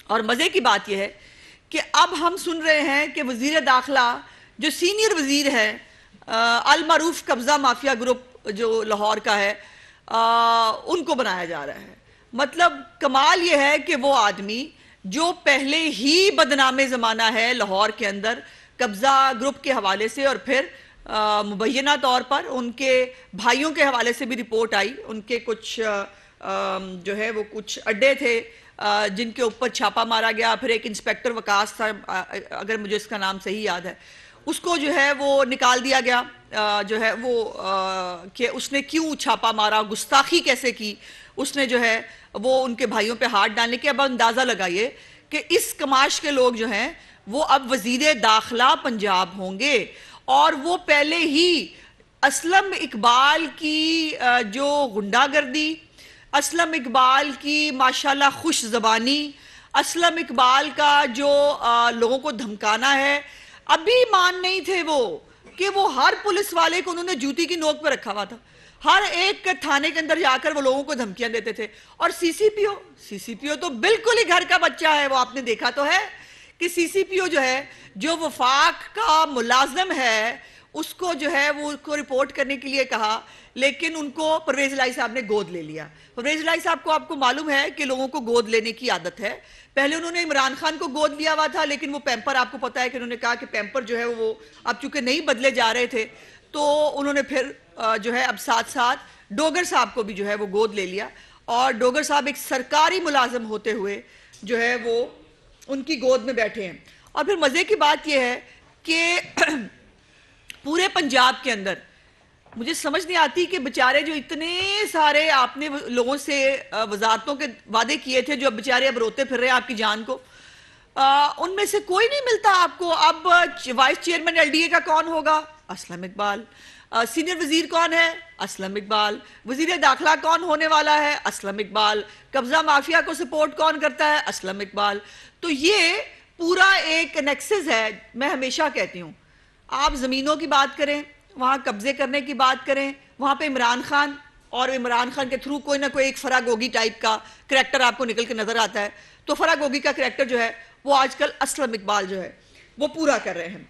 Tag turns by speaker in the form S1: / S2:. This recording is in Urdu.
S1: اور مزے کی بات یہ ہے کہ اب ہم سن رہے ہیں کہ وزیر داخلہ جو سینئر وزیر ہے المعروف قبضہ مافیا گروپ جو لاہور کا ہے ان کو بنایا جا رہا ہے. مطلب کمال یہ ہے کہ وہ آدمی جو پہلے ہی بدنام زمانہ ہے لاہور کے اندر قبضہ گروپ کے حوالے سے، اور پھر مبینہ طور پر ان کے بھائیوں کے حوالے سے بھی رپورٹ آئی، ان کے کچھ جو ہے وہ کچھ اڈے تھے جن کے اوپر چھاپا مارا گیا. پھر ایک انسپیکٹر وکاس تھا، اگر مجھے اس کا نام صحیح یاد ہے، اس کو جو ہے وہ نکال دیا گیا جو ہے وہ کہ اس نے کیوں چھاپا مارا، گستاخی کیسے کی اس نے جو ہے وہ ان کے بھائیوں پہ ہاتھ ڈالنے کے. اب اندازہ لگائیے کہ اس کماش کے لوگ جو ہیں وہ اب وزیر داخلہ پنجاب ہوں گے، اور وہ پہلے ہی اسلم اقبال کی جو غنڈہ گردی، اسلم اقبال کی ماشاءاللہ خوش زبانی، اسلم اقبال کا جو لوگوں کو دھمکانا ہے، ابھی مان نہیں تھے وہ کہ وہ ہر پولیس والے کو انہوں نے جوتی کی نوک پہ رکھا ہوا تھا، ہر ایک تھانے کے اندر جا کر وہ لوگوں کو دھمکیاں دیتے تھے. اور سی سی پی او تو بالکل ہی گھر کا بچہ ہے. وہ آپ نے دیکھا تو ہے کہ سی سی پی او جو ہے جو وفاق کا ملازم ہے اس کو جو ہے وہ کو رپورٹ کرنے کے لیے کہا، لیکن ان کو پرویز الہی صاحب نے گود لے لیا. پرویز الہی صاحب کو آپ کو معلوم ہے کہ لوگوں کو گود لینے کی عادت ہے. پہلے انہوں نے عمران خان کو گود لیا ہوا تھا، لیکن وہ پیمپر آپ کو پتا ہے کہ انہوں نے کہا کہ پیمپر جو ہے وہ اب چونکہ نہیں بدلے جا رہے تھے تو انہوں نے پھر جو ہے اب ساتھ ساتھ ڈوگر صاحب کو بھی جو ہے وہ گود لے لیا. اور ڈوگر صاحب ایک سرکاری ملازم ہوتے ہوئے جو ہے وہ ان کی گود میں بیٹھے ہیں. اور پھر مزے کی بات یہ ہے کہ پورے پنجاب کے اندر مجھے سمجھ نہیں آتی کہ بچارے جو اتنے سارے آپ نے لوگوں سے وزارتوں کے وعدے کیے تھے، جو اب بچارے اب روتے پھر رہے ہیں آپ کی جان کو، ان میں سے کوئی نہیں ملتا آپ کو. اب vice chairman L D A کا کون ہوگا؟ اسلم اقبال. سینئر وزیر کون ہے؟ اسلم اقبال. وزیر داخلہ کون ہونے والا ہے؟ اسلم اقبال. قبضہ مافیا کو سپورٹ کون کرتا ہے؟ اسلم اقبال. تو یہ پورا ایک نیکسس ہے. میں ہمیشہ کہتی ہوں آپ زمینوں کی بات کریں، وہاں قبضے کرنے کی بات کریں، وہاں پہ عمران خان، اور عمران خان کے تھرو کوئی نہ کوئی ایک فرا گوگی ٹائپ کا کریکٹر آپ کو نکل کے نظر آتا ہے. تو فرا گوگی کا کریکٹر جو ہے وہ آج کل اسلم اقبال جو ہے وہ پورا کر رہے ہیں.